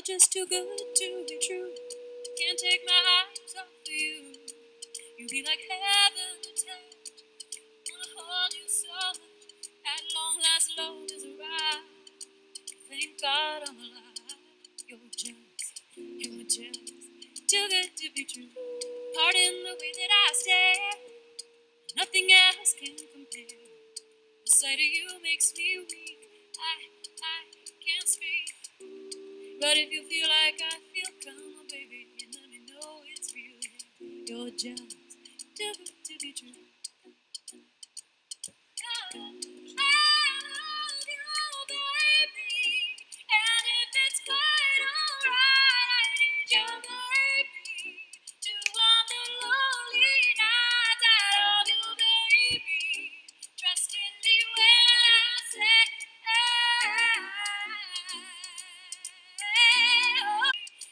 just too good to be true. Can't take my eyes off of you. You be like heaven to touch. Wanna hold you so much. At long last, love is arrived. Thank God I'm alive. You're just too good to be true. Pardon the way that I stare. Nothing else can compare. The sight of you makes me weak. I can't speak. But if you feel like I feel, come on, baby, and let me know it's real. You're just too good to be true. I love you, baby, and if it's quite alright, I need you, baby, to warm the lonely nights. I love you, baby, trust in me when I say,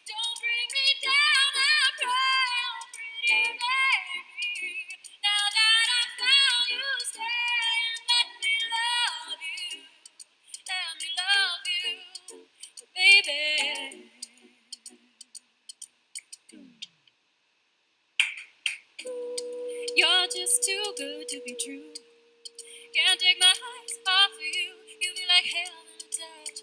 don't bring me down, I pray, oh pretty baby. Now that I found you, stay and let me love you, baby. You're just too good to be true. Can't take my eyes off of you. You be like heaven to touch.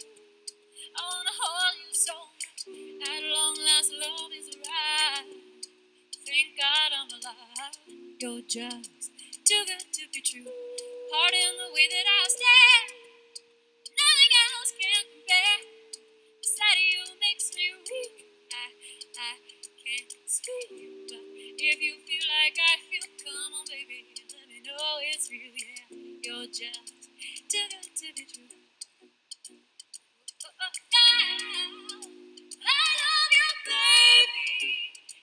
I wanna hold you so much. At long last, love is right. Thank God I'm alive. You're just too good to be true. Pardon the way that I stare. Nothing else can compare. The sight of you makes me weak. I can't speak. But if you feel like I feel, come on, baby, let me know it's real. Yeah, you're just too good to be true. I love you, baby,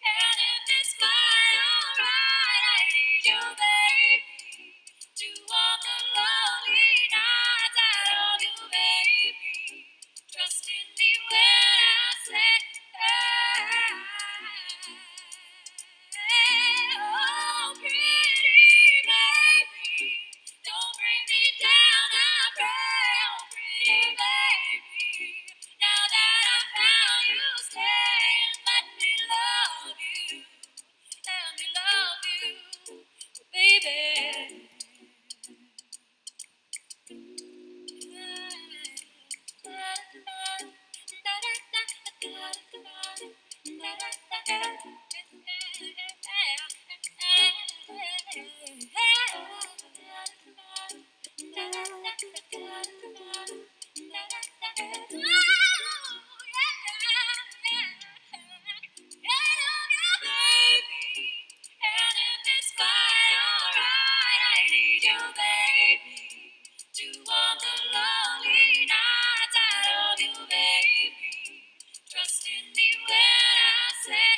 and if it's quite alright, I need you, baby, to warm the lonely nights. I love you, baby, trust in me when I say, oh, pretty baby, don't bring me down, I pray, oh, pretty baby. Now that I found you, stay and let me love you, baby. To warm the lonely nights, I love you, baby. Trust in me when I say,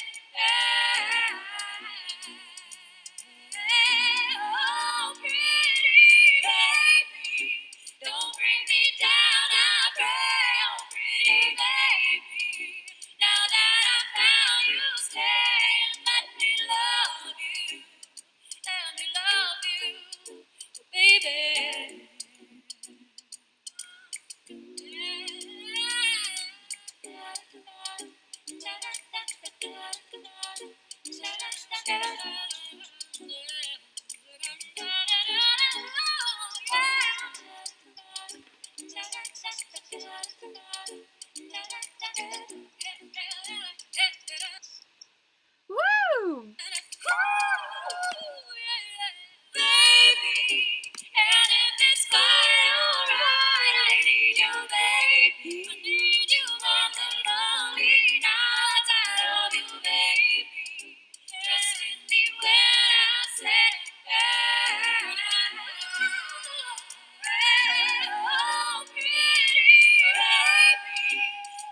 oh, pretty baby, don't bring me down, I pray, oh, pretty baby. Now that I found you, stay and let me love you, baby. Woo! Baby, and if it's quite alright, I need you, baby. I need you on the lonely nights. I love you, baby. Trust in me when I say, oh, pretty baby,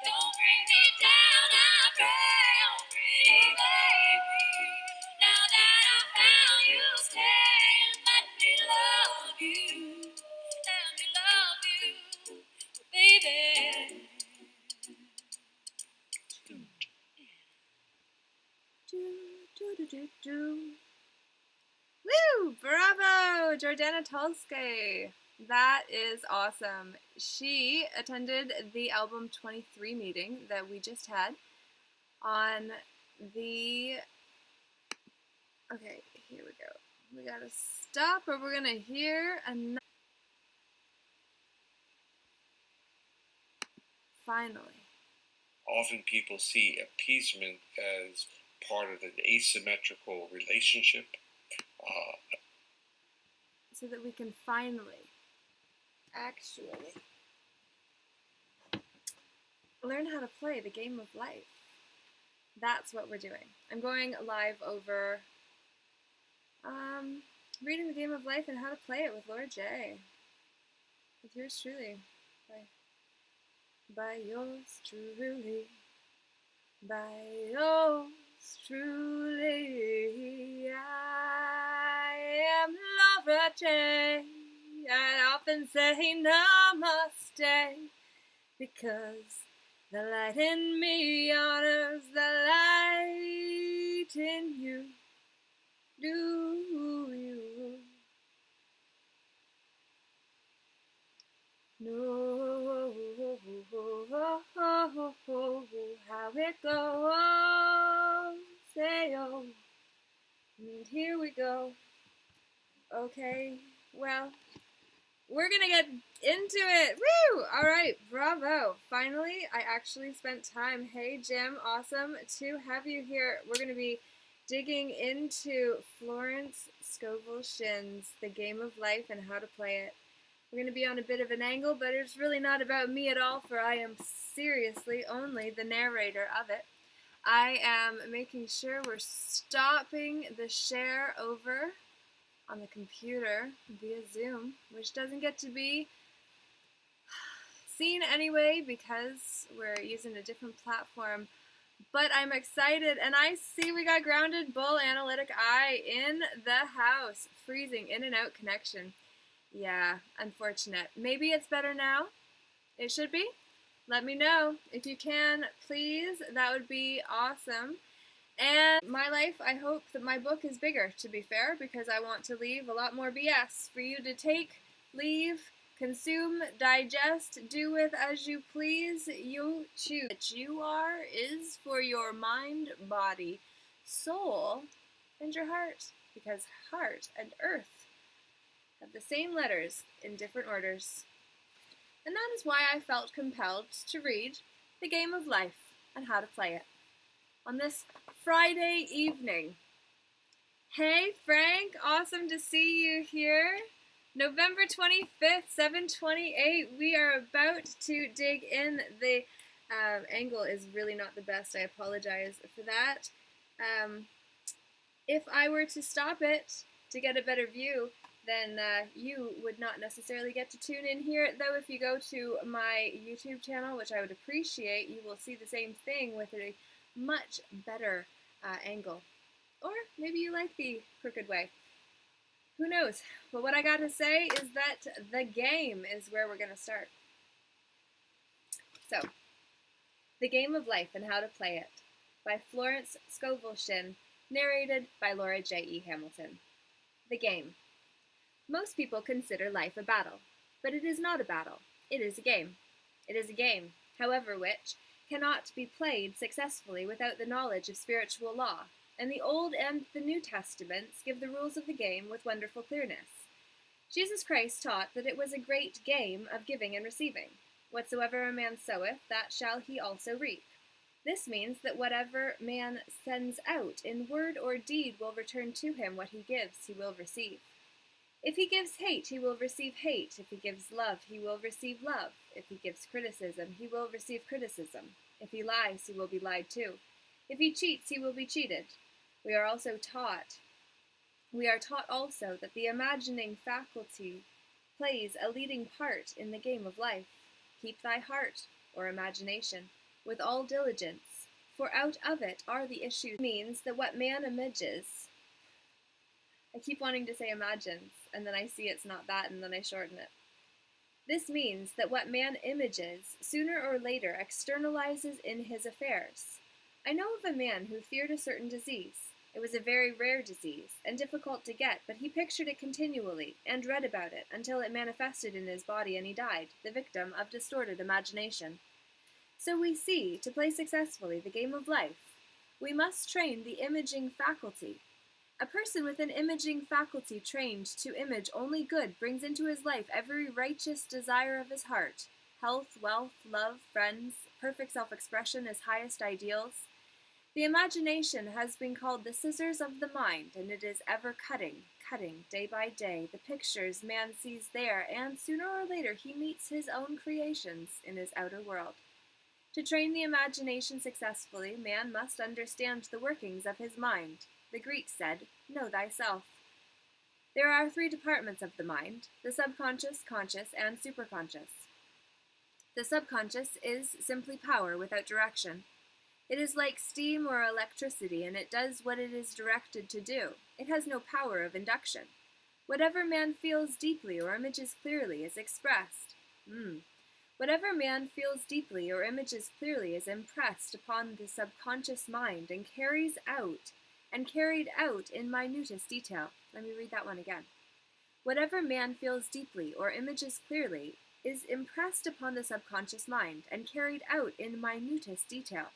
don't bring me down, I pray, oh, pretty baby. Now that I found you, stay and let me love you, baby. Woo! Bravo! go, Jordana Tolskay. That is awesome. She attended the Album 23 meeting that we just had on the... Okay, here we go. We gotta stop or we're gonna hear another... Finally. Often people see appeasement as part of an asymmetrical relationship. So that we can finally, actually, learn how to play the game of life. That's what we're doing. I'm going live over reading the game of life and how to play it with Laura J. With yours truly. By yours truly. By yours truly. I am Laura J. I often say namaste because the light in me honors the light in you. Do you know how it goes? Say oh, and here we go. Okay, well, we're gonna get into it. Woo! All right, bravo. Finally, I actually spent time. Hey, Jim, awesome to have you here. We're gonna be digging into Florence Scovel Shinn's The Game of Life and how to play it. We're going to be on a bit of an angle, but it's really not about me at all, for I am seriously only the narrator of it. I am making sure we're stopping the share over on the computer via Zoom, which doesn't get to be seen anyway because we're using a different platform. But I'm excited, and I see we got Grounded Bull Analytic Eye in the house. Freezing in and out connection. Yeah, unfortunate. Maybe it's better now. It should be. Let me know if you can, please. That would be awesome. And my life, I hope that my book is bigger, to be fair, because I want to leave a lot more BS for you to take, leave, consume, digest, do with as you please. You choose. What you are is for your mind, body, soul, and your heart, because heart and earth have the same letters in different orders. And that is why I felt compelled to read The Game of Life and how to play it on this Friday evening. Hey Frank, awesome to see you here. November 25th, 7:28. We are about to dig in. The angle is really not the best. I apologize for that. If I were to stop it to get a better view, then you would not necessarily get to tune in here. Though if you go to my YouTube channel, which I would appreciate, you will see the same thing with a much better angle. Or maybe you like the crooked way. Who knows? But what I got to say is that the game is where we're going to start. So, The Game of Life and How to Play It by Florence Scovel Shinn, narrated by Laura J.E. Hamilton. The game. Most people consider life a battle, but it is not a battle. It is a game. It is a game, however which, cannot be played successfully without the knowledge of spiritual law, and the Old and the New Testaments give the rules of the game with wonderful clearness. Jesus Christ taught that it was a great game of giving and receiving. Whatsoever a man soweth, that shall he also reap. This means that whatever man sends out in word or deed will return to him. What he gives, he will receive. If he gives hate, he will receive hate. If he gives love, he will receive love. If he gives criticism, he will receive criticism. If he lies, he will be lied to. If he cheats, he will be cheated. We are taught also that the imagining faculty plays a leading part in the game of life. Keep thy heart, or imagination, with all diligence, for out of it are the issues. It means that what man images, I keep wanting to say imagines, and then I see it's not that, and then I shorten it. This means that what man images, sooner or later externalizes in his affairs. I know of a man who feared a certain disease. It was a very rare disease, and difficult to get, but he pictured it continually, and read about it, until it manifested in his body and he died, the victim of distorted imagination. So we see, to play successfully the game of life, we must train the imaging faculty. A person with an imaging faculty trained to image only good brings into his life every righteous desire of his heart: health, wealth, love, friends, perfect self-expression as highest ideals. The imagination has been called the scissors of the mind, and it is ever cutting, day by day, the pictures man sees there, and sooner or later he meets his own creations in his outer world. To train the imagination successfully, man must understand the workings of his mind. The Greeks said, "Know thyself." There are 3 departments of the mind: the subconscious, conscious, and superconscious. The subconscious is simply power without direction. It is like steam or electricity, and it does what it is directed to do. It has no power of induction. Whatever man feels deeply or images clearly is expressed. Whatever man feels deeply or images clearly is impressed upon the subconscious mind and carried out in minutest detail. Let me read that one again. Whatever man feels deeply or images clearly is impressed upon the subconscious mind and carried out in minutest detail.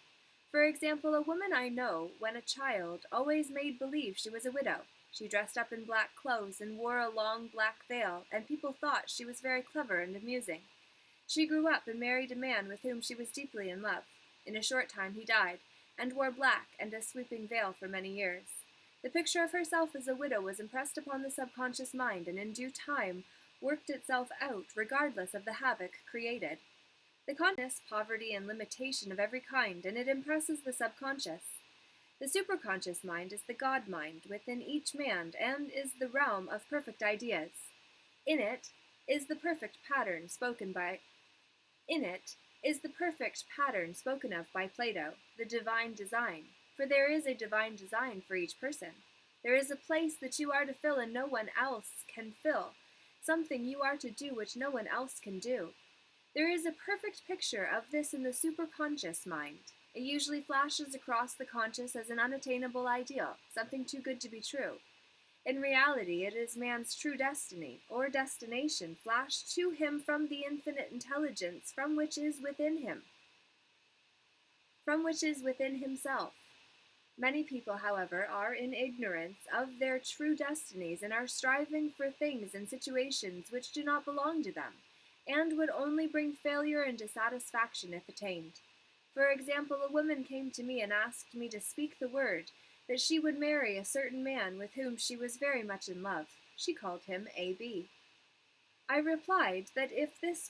For example, a woman I know, when a child, always made believe she was a widow. She dressed up in black clothes and wore a long black veil, and people thought she was very clever and amusing. She grew up and married a man with whom she was deeply in love. In a short time he died, and wore black and a sweeping veil for many years. The picture of herself as a widow was impressed upon the subconscious mind, and in due time worked itself out, regardless of the havoc created. The conscious, poverty, and limitation of every kind, and it impresses the subconscious. The superconscious mind is the God mind within each man, and is the realm of perfect ideas. In it is the perfect pattern spoken of by Plato, the divine design. For there is a divine design for each person. There is a place that you are to fill and no one else can fill, something you are to do which no one else can do. There is a perfect picture of this in the superconscious mind. It usually flashes across the conscious as an unattainable ideal, something too good to be true. In reality, it is man's true destiny, or destination, flashed to him from the infinite intelligence from which is within himself. Many people, however, are in ignorance of their true destinies and are striving for things and situations which do not belong to them, and would only bring failure and dissatisfaction if attained. For example, a woman came to me and asked me to speak the word that she would marry a certain man with whom she was very much in love. She called him A.B. I replied that this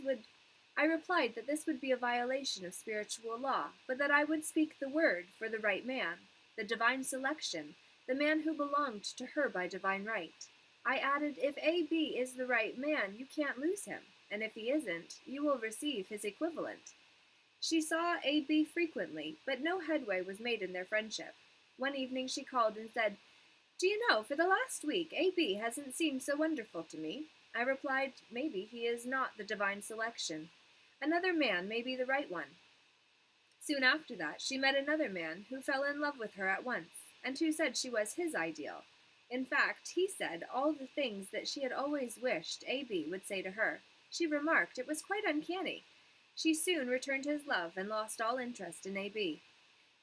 would be a violation of spiritual law, but that I would speak the word for the right man, the divine selection, the man who belonged to her by divine right. I added, if A.B. is the right man, you can't lose him, and if he isn't, you will receive his equivalent. She saw A.B. frequently, but no headway was made in their friendship. One evening she called and said, "Do you know, for the last week, A.B. hasn't seemed so wonderful to me." I replied, "Maybe he is not the divine selection. Another man may be the right one." Soon after that, she met another man who fell in love with her at once, and who said she was his ideal. In fact, he said all the things that she had always wished A.B. would say to her. She remarked it was quite uncanny. She soon returned his love and lost all interest in A.B.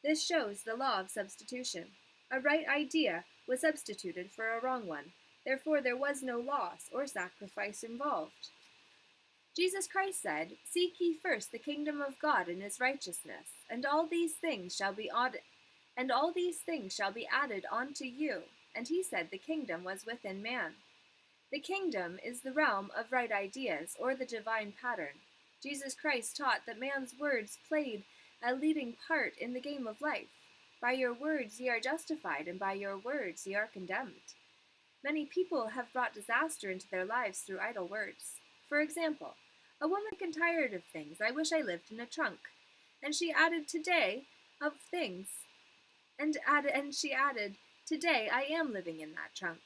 This shows the law of substitution. A right idea was substituted for a wrong one. Therefore, there was no loss or sacrifice involved. Jesus Christ said, "Seek ye first the kingdom of God and his righteousness, and all these things shall be added unto you." And he said the kingdom was within man. The kingdom is the realm of right ideas, or the divine pattern. Jesus Christ taught that man's words played a leading part in the game of life. By your words ye are justified, and by your words ye are condemned. Many people have brought disaster into their lives through idle words. For example, a woman sick and tired of things. "I wish I lived in a trunk." And she added, "Today I am living in that trunk."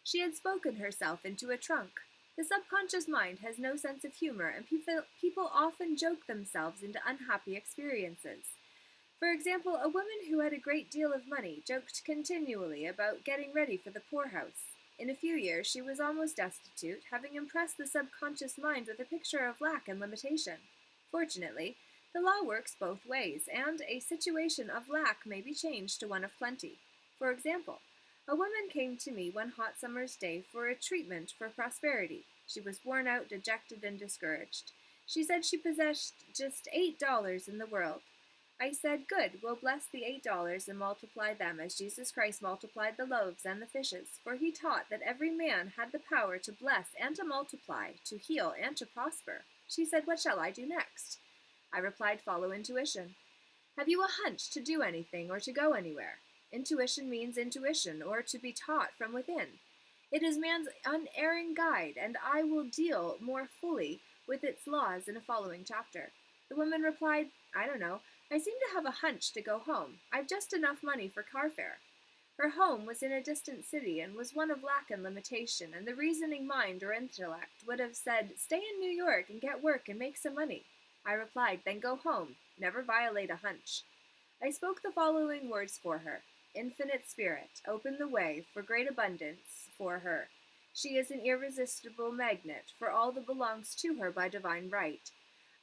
She had spoken herself into a trunk. The subconscious mind has no sense of humor, and people often joke themselves into unhappy experiences. For example, a woman who had a great deal of money joked continually about getting ready for the poorhouse. In a few years, she was almost destitute, having impressed the subconscious mind with a picture of lack and limitation. Fortunately, the law works both ways, and a situation of lack may be changed to one of plenty. For example, a woman came to me one hot summer's day for a treatment for prosperity. She was worn out, dejected, and discouraged. She said she possessed just $8 in the world. I said, "Good, we'll bless the $8 and multiply them as Jesus Christ multiplied the loaves and the fishes, for he taught that every man had the power to bless and to multiply, to heal and to prosper." She said, "What shall I do next?" I replied, "Follow intuition. Have you a hunch to do anything or to go anywhere? Intuition means intuition, or to be taught from within. It is man's unerring guide, and I will deal more fully with its laws in a following chapter." The woman replied, "I don't know. I seem to have a hunch to go home. I've just enough money for car fare." Her home was in a distant city and was one of lack and limitation, and the reasoning mind or intellect would have said, "Stay in New York and get work and make some money." I replied, "Then go home. Never violate a hunch." I spoke the following words for her. Infinite Spirit, open the way for great abundance for her. She is an irresistible magnet for all that belongs to her by divine right.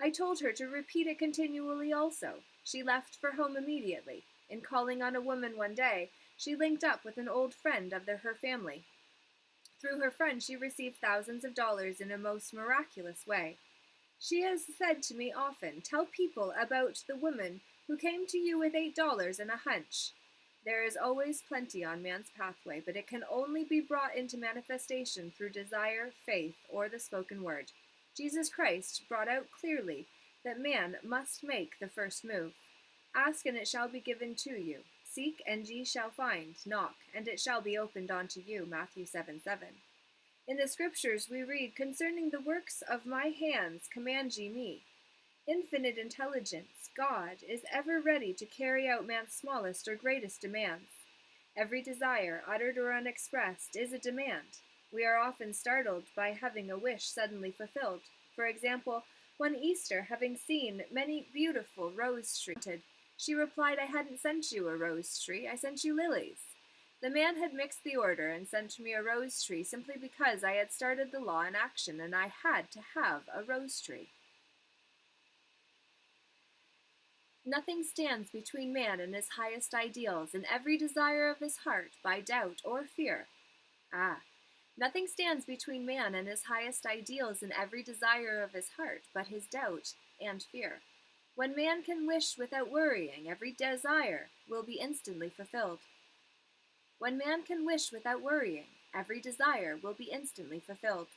I told her to repeat it continually also. She left for home immediately. In calling on a woman one day, she linked up with an old friend of her family. Through her friend, she received thousands of dollars in a most miraculous way. She has said to me often, "Tell people about the woman who came to you with $8 and a hunch." There is always plenty on man's pathway, but it can only be brought into manifestation through desire, faith, or the spoken word. Jesus Christ brought out clearly that man must make the first move. Ask and it shall be given to you. Seek and ye shall find. Knock and it shall be opened unto you. Matthew 7:7. In the scriptures we read, "Concerning the works of my hands command ye me." Infinite intelligence, God, is ever ready to carry out man's smallest or greatest demands. Every desire, uttered or unexpressed, is a demand. We are often startled by having a wish suddenly fulfilled. For example, one Easter, having seen many beautiful rose trees, she replied, "I hadn't sent you a rose tree, I sent you lilies." The man had mixed the order and sent me a rose tree simply because I had started the law in action and I had to have a rose tree. Nothing stands between man and his highest ideals and every desire of his heart by doubt or fear. Nothing stands between man and his highest ideals and every desire of his heart but his doubt and fear. When man can wish without worrying, every desire will be instantly fulfilled. When man can wish without worrying, every desire will be instantly fulfilled.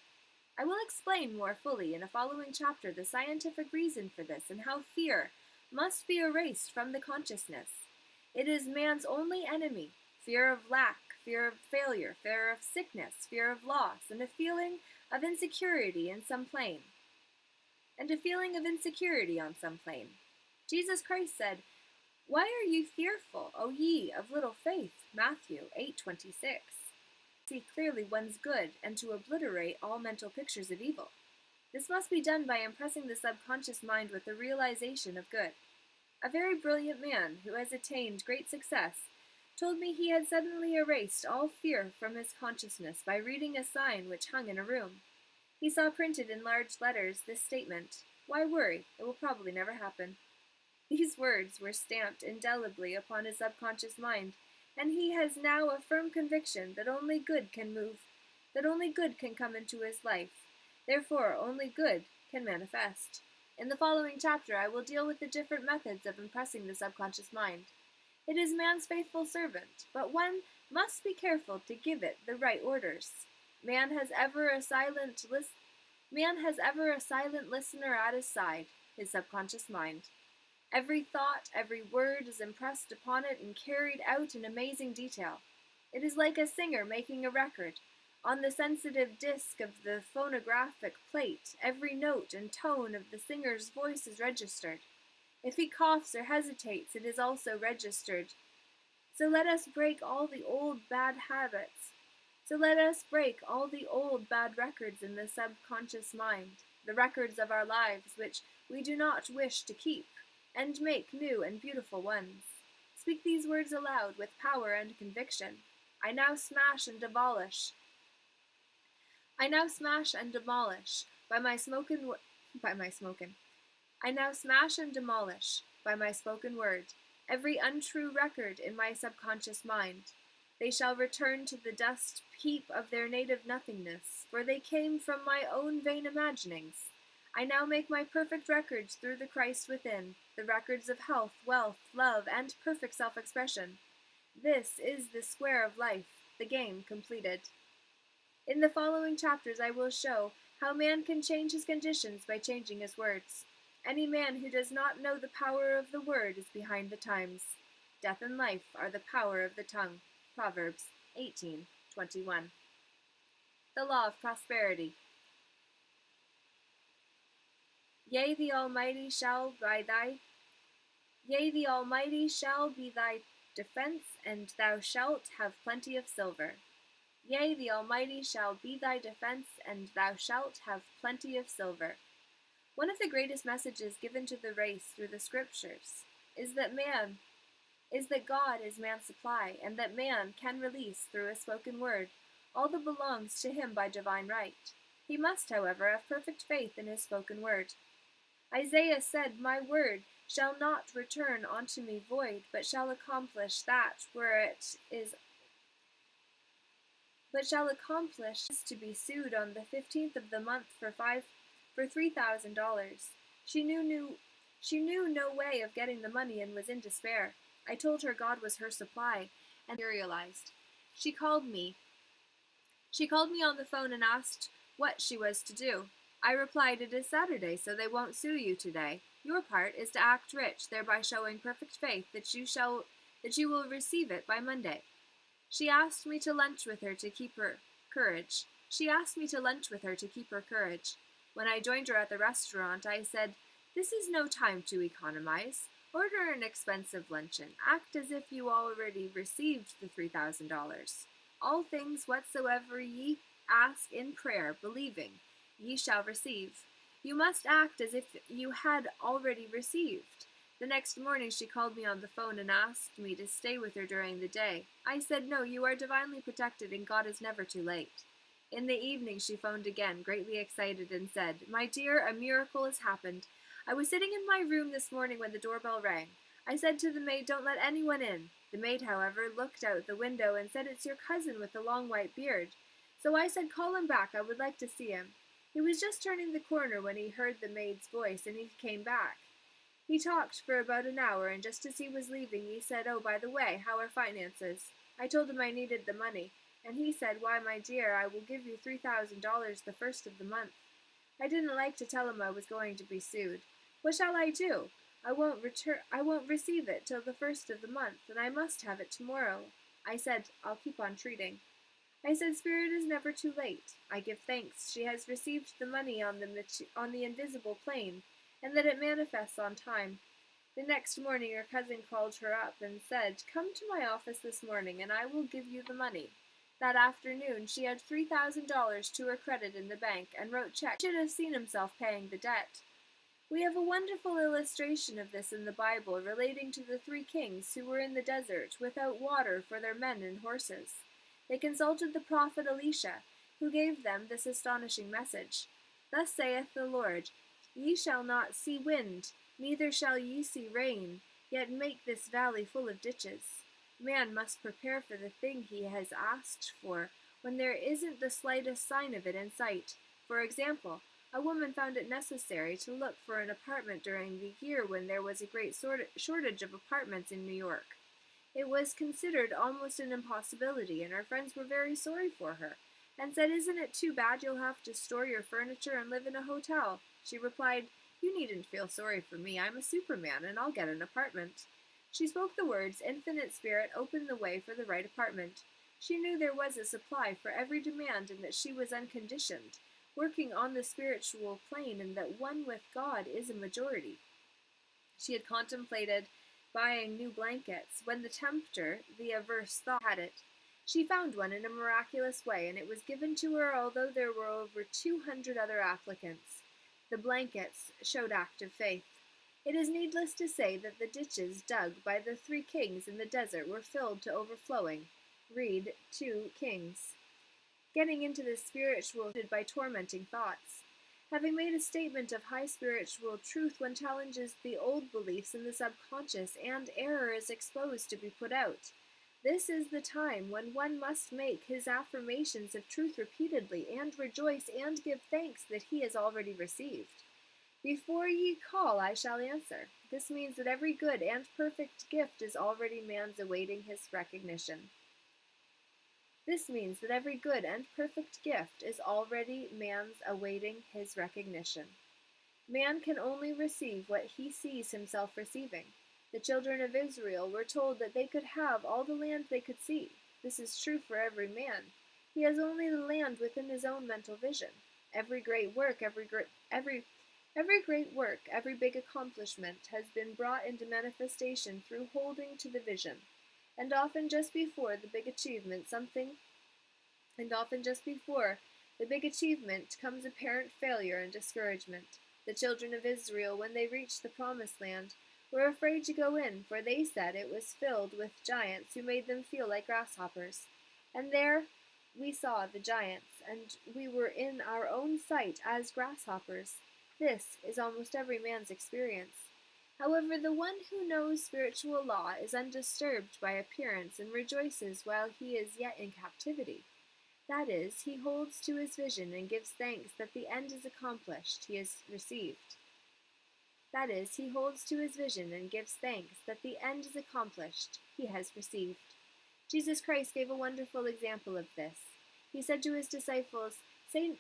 I will explain more fully in a following chapter the scientific reason for this and how fear must be erased from the consciousness. It is man's only enemy. Fear of lack, fear of failure, fear of sickness, fear of loss, and a feeling of insecurity in some plane. On some plane. Jesus Christ said, "Why are you fearful, O ye of little faith?" Matthew 8:26. See clearly one's good and to obliterate all mental pictures of evil. This must be done by impressing the subconscious mind with the realization of good. A very brilliant man who has attained great success told me he had suddenly erased all fear from his consciousness by reading a sign which hung in a room. He saw printed in large letters this statement, "Why worry? It will probably never happen." These words were stamped indelibly upon his subconscious mind, and he has now a firm conviction that only good can come into his life. Therefore, only good can manifest. In the following chapter, I will deal with the different methods of impressing the subconscious mind. It is man's faithful servant, but one must be careful to give it the right orders. Man has ever a silent listener at his side, his subconscious mind. Every thought, every word is impressed upon it and carried out in amazing detail. It is like a singer making a record. On the sensitive disc of the phonographic plate, every note and tone of the singer's voice is registered. If he coughs or hesitates, it is also registered. So let us break all the old bad habits. So let us break all the old bad records in the subconscious mind, the records of our lives which we do not wish to keep, and make new and beautiful ones. Speak these words aloud with power and conviction. I now smash and demolish. I now smash and demolish by my smoken by my smoken. I now smash and demolish by my spoken word every untrue record in my subconscious mind. They shall return to the dust heap of their native nothingness, for they came from my own vain imaginings. I now make my perfect records through the Christ within, the records of health, wealth, love, and perfect self-expression. This is the square of life, the game completed. In the following chapters I will show how man can change his conditions by changing his words. Any man who does not know the power of the word is behind the times. Death and life are the power of the tongue. Proverbs 18:21. The law of prosperity. Yea, the Almighty shall be thy defense, and thou shalt have plenty of silver. Yea, the Almighty shall be thy defense, and thou shalt have plenty of silver. One of the greatest messages given to the race through the scriptures is that God is man's supply, and that man can release through a spoken word all that belongs to him by divine right. He must, however, have perfect faith in his spoken word. Isaiah said, "My word shall not return unto me void, but shall accomplish to be sued on the 15th of the month for $3,000. She knew no way of getting the money and was in despair. I told her God was her supply and materialized. She called me on the phone and asked what she was to do. I replied, "It is Saturday, so they won't sue you today. Your part is to act rich, thereby showing perfect faith that you will receive it by Monday." She asked me to lunch with her to keep her courage. When I joined her at the restaurant, I said, "This is no time to economize. Order an expensive luncheon. Act as if you already received the $3,000. All things whatsoever ye ask in prayer, believing, ye shall receive." You must act as if you had already received. The next morning she called me on the phone and asked me to stay with her during the day. I said, "No, you are divinely protected and God is never too late." In the evening she phoned again, greatly excited, and said, "My dear, a miracle has happened. I was sitting in my room this morning when the doorbell rang. I said to the maid, 'Don't let anyone in.' The maid, however, looked out the window and said, 'It's your cousin with the long white beard.' So I said, 'Call him back, I would like to see him.' He was just turning the corner when he heard the maid's voice, and he came back. He talked for about an hour, and just as he was leaving, he said, 'Oh, by the way, how are finances?' I told him I needed the money, and he said, 'Why, my dear, I will give you $3,000 the first of the month.' I didn't like to tell him I was going to be sued. What shall I do? I won't receive it till the first of the month, and I must have it tomorrow." I said, "I'll keep on treating." I said, "Spirit is never too late. I give thanks she has received the money on the invisible plane, and that it manifests on time." The next morning her cousin called her up and said, "Come to my office this morning, and I will give you the money." That afternoon she had $3,000 to her credit in the bank, and wrote checks. He should have seen himself paying the debt. We have a wonderful illustration of this in the Bible, relating to the 3 kings who were in the desert without water for their men and horses. They consulted the prophet Elisha, who gave them this astonishing message. "Thus saith the Lord, Ye shall not see wind, neither shall ye see rain, yet make this valley full of ditches." Man must prepare for the thing he has asked for when there isn't the slightest sign of it in sight. For example, a woman found it necessary to look for an apartment during the year when there was a great shortage of apartments in New York. It was considered almost an impossibility, and her friends were very sorry for her, and said, "Isn't it too bad you'll have to store your furniture and live in a hotel?" She replied, "You needn't feel sorry for me. I'm a Superman, and I'll get an apartment." She spoke the words, Infinite Spirit opened the way for the right apartment. She knew there was a supply for every demand, and that she was unconditioned, working on the spiritual plane, and that one with God is a majority. She had contemplated buying new blankets when the tempter, the averse thought, had it. She found one in a miraculous way, and it was given to her although there were over 200 other applicants. The blankets showed active faith. It is needless to say that the ditches dug by the 3 kings in the desert were filled to overflowing. Read 2 Kings. Getting into the spiritual by tormenting thoughts. Having made a statement of high spiritual truth, one challenges the old beliefs in the subconscious, and error is exposed to be put out. This is the time when one must make his affirmations of truth repeatedly, and rejoice and give thanks that he has already received. Before ye call, I shall answer. This means that every good and perfect gift is already man's awaiting his recognition. This means that every good and perfect gift is already man's awaiting his recognition. Man can only receive what he sees himself receiving. The children of Israel were told that they could have all the land they could see. This is true for every man. He has only the land within his own mental vision. Every great work, every big accomplishment has been brought into manifestation through holding to the vision. And often just before the big achievement comes apparent failure and discouragement. The children of Israel, when they reached the promised land, were afraid to go in, for they said it was filled with giants who made them feel like grasshoppers. And there we saw the giants, and we were in our own sight as grasshoppers. This is almost every man's experience. However, the one who knows spiritual law is undisturbed by appearance and rejoices while he is yet in captivity. That is, he holds to his vision and gives thanks that the end is accomplished, he has received. Jesus Christ gave a wonderful example of this. He said to his disciples, Say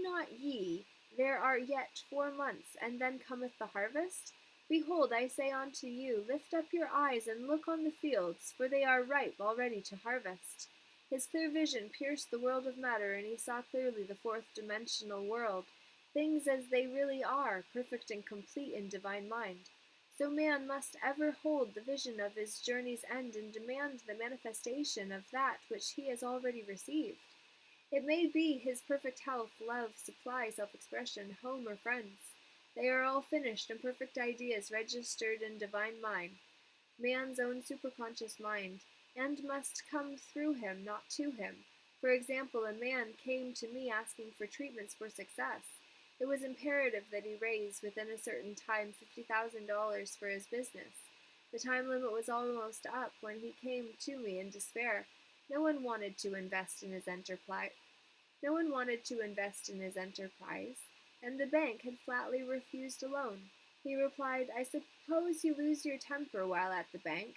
not ye, there are yet 4 months, and then cometh the harvest? Behold, I say unto you, lift up your eyes and look on the fields, for they are ripe already to harvest. His clear vision pierced the world of matter, and he saw clearly the fourth-dimensional world, things as they really are, perfect and complete in divine mind. So man must ever hold the vision of his journey's end and demand the manifestation of that which he has already received. It may be his perfect health, love, supply, self-expression, home, or friends. They are all finished and perfect ideas registered in divine mind, man's own superconscious mind, and must come through him, not to him. For example, a man came to me asking for treatments for success. It was imperative that he raise within a certain time $50,000 for his business. The time limit was almost up when he came to me in despair. No one wanted to invest in his enterprise, and the bank had flatly refused a loan. He replied, I suppose you lose your temper while at the bank,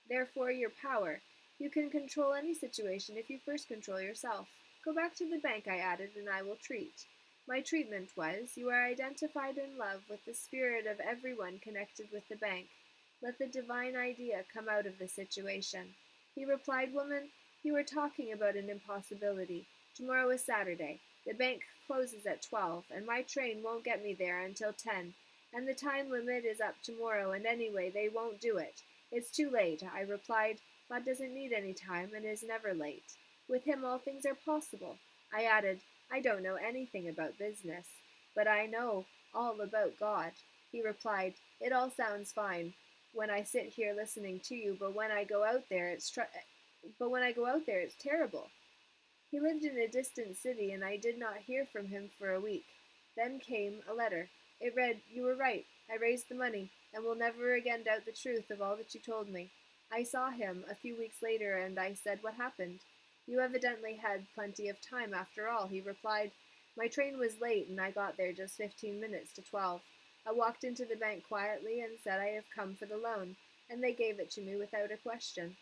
therefore your power. You can control any situation if you first control yourself. Go back to the bank, I added, and I will treat. My treatment was, you are identified in love with the spirit of everyone connected with the bank. Let the divine idea come out of the situation. He replied, Woman, you are talking about an impossibility. Tomorrow is Saturday. The bank closes at 12, and my train won't get me there until 10, and the time limit is up tomorrow, and anyway, they won't do it. It's too late, I replied. God doesn't need any time and is never late. With him all things are possible. I added, I don't know anything about business, but I know all about God. He replied, It all sounds fine when I sit here listening to you, but when I go out there, it's terrible. He lived in a distant city, and I did not hear from him for a week. Then came a letter. It read, You were right. I raised the money, and will never again doubt the truth of all that you told me. I saw him a few weeks later, and I said, What happened? You evidently had plenty of time after all, he replied. My train was late, and I got there just 15 minutes to 12. I walked into the bank quietly and said I have come for the loan, and they gave it to me without a question.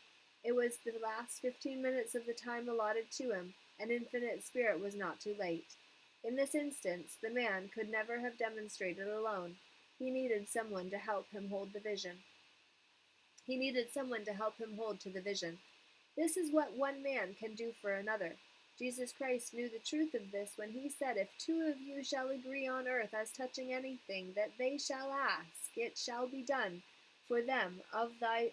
It was the last 15 minutes of the time allotted to him, and Infinite Spirit was not too late. In this instance, the man could never have demonstrated alone. He needed someone to help him hold to the vision. This is what one man can do for another. Jesus Christ knew the truth of this when he said, If 2 of you shall agree on earth as touching anything that they shall ask, it shall be done for them of my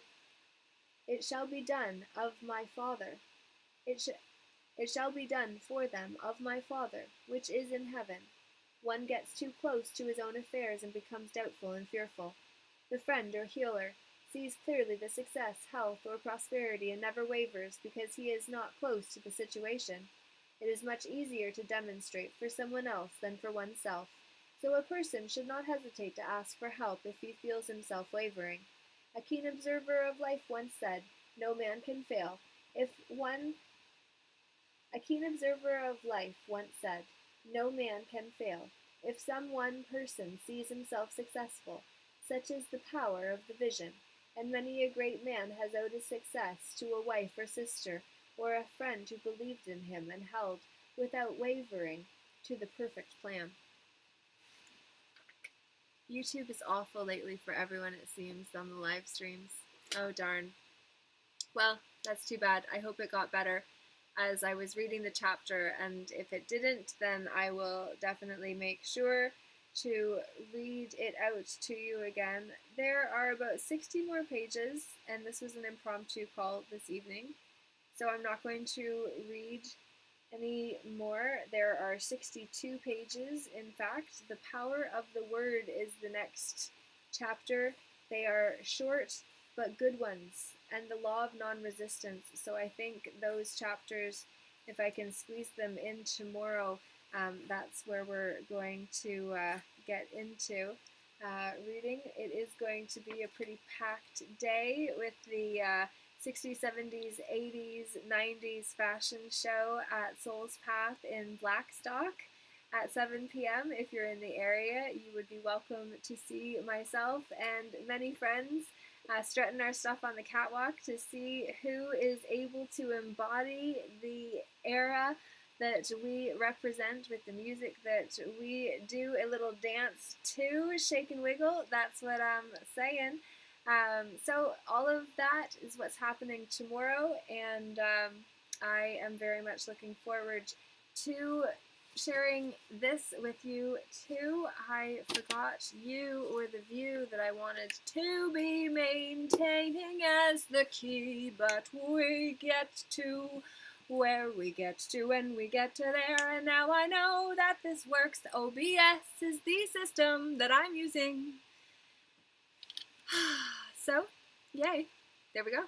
Father. It shall be done for them of my Father, which is in heaven. One gets too close to his own affairs and becomes doubtful and fearful. The friend or healer sees clearly the success, health, or prosperity and never wavers because he is not close to the situation. It is much easier to demonstrate for someone else than for oneself, so a person should not hesitate to ask for help if he feels himself wavering. A keen observer of life once said, "No man can fail. If one A keen observer of life once said, "No man can fail. If some one person sees himself successful, such is the power of the vision, and many a great man has owed his success to a wife or sister or a friend who believed in him and held, without wavering, to the perfect plan." YouTube is awful lately for everyone, it seems, on the live streams. Oh, darn. Well, that's too bad. I hope it got better as I was reading the chapter, and if it didn't, then I will definitely make sure to read it out to you again. There are about 60 more pages, and this was an impromptu call this evening, so I'm not going to read any more. There are 62 pages, in fact. The Power of the Word is the next chapter. They are short but good ones, and the Law of Non-Resistance. So I think those chapters, if I can squeeze them in tomorrow, that's where we're going to get into reading. It is going to be a pretty packed day with the 60s, 70s, 80s, 90s fashion show at Soul's Path in Blackstock at 7 p.m. If you're in the area, you would be welcome to see myself and many friends strutting our stuff on the catwalk to see who is able to embody the era that we represent with the music that we do a little dance to, shake and wiggle. That's what I'm saying. So all of that is what's happening tomorrow, and I am very much looking forward to sharing this with you too. I forgot you were the view that I wanted to be maintaining as the key, but we get to where we get to when we get to there, and now I know that this works. OBS is the system that I'm using. So, yay, there we go.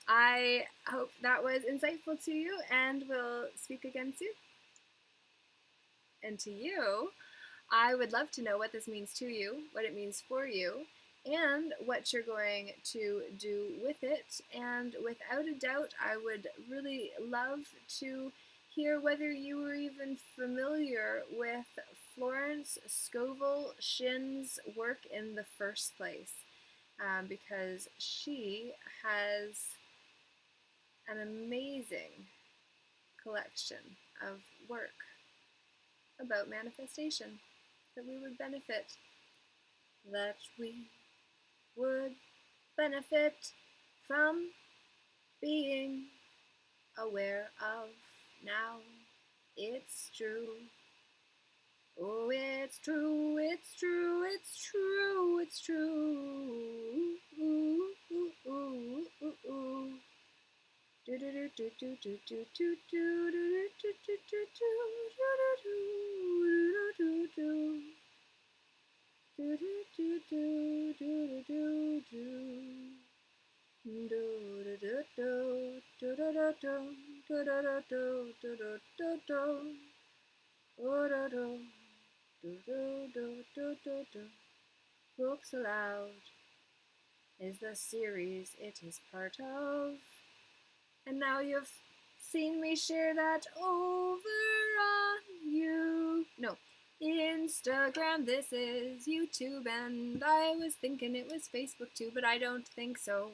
I hope that was insightful to you, and we'll speak again soon. And to you, I would love to know what this means to you, what it means for you, and what you're going to do with it. And without a doubt, I would really love to hear whether you were even familiar with Florence Scovel Shinn's work in the first place, because she has an amazing collection of work about manifestation that we would benefit from being aware of now. It's true. Oh, it's true, it's true, it's true, it's true. Ooh, ooh, ooh, ooh, ooh. Do do do do do do do do do do do do do do do do. Do do do do do do do. Do do do do do do do do do do do do do. Oh do do do do do do do. Books Aloud is the series it is part of. And now you've seen me share that over on Instagram. This is YouTube, and I was thinking it was Facebook too, but I don't think so.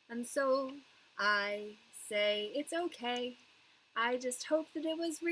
And so I say it's okay. I just hope that it was real.